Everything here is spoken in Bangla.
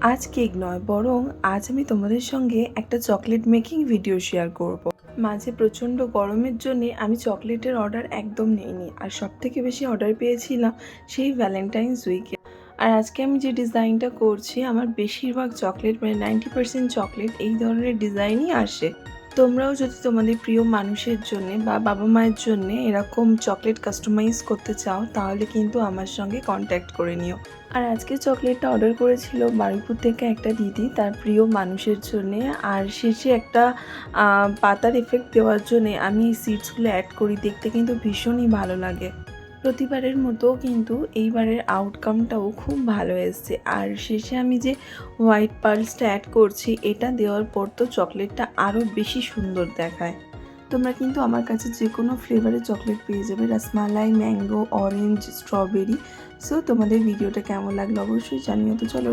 আজ কেক নয়, বরং আজ আমি তোমাদের সঙ্গে একটা চকলেট মেকিং ভিডিও শেয়ার করব। মাঝে প্রচণ্ড গরমের জন্যে আমি চকলেটের অর্ডার একদম নিইনি, আর সবথেকে বেশি অর্ডার পেয়েছিলাম সেই ভ্যালেন্টাইন্স উইকে। আর আজকে আমি যে ডিজাইনটা করছি, আমার বেশিরভাগ চকলেট মানে 90% চকলেট এই ধরনের ডিজাইনই আসে। তোমরাও যদি তোমাদের প্রিয় মানুষের জন্যে বা বাবা মায়ের জন্যে এরকম চকলেট কাস্টমাইজ করতে চাও, তাহলে কিন্তু আমার সঙ্গে কন্ট্যাক্ট করে নিও। আর আজকে চকলেটটা অর্ডার করেছিল বারুইপুর থেকে একটা দিদি তার প্রিয় মানুষের জন্যে। আর শেষে একটা পাতার এফেক্ট দেওয়ার জন্যে আমি এই সিডসগুলো অ্যাড করি, দেখতে কিন্তু ভীষণই ভালো লাগে। প্রতিবারের মতো কিন্তু এইবারের আউটকামটাও খুব ভালো এসছে। আর শেষে আমি যে হোয়াইট পার্লসটা অ্যাড করছি, এটা দেওয়ার পর তো চকলেটটা আরও বেশি সুন্দর দেখায়। তোমরা কিন্তু আমার কাছে যে কোনো ফ্লেভারের চকলেট পেয়ে যাবে, rasmalai, mango, orange, strawberry. So তোমাদের ভিডিওটা কেমন লাগলো অবশ্যই জানিও। তো চলো।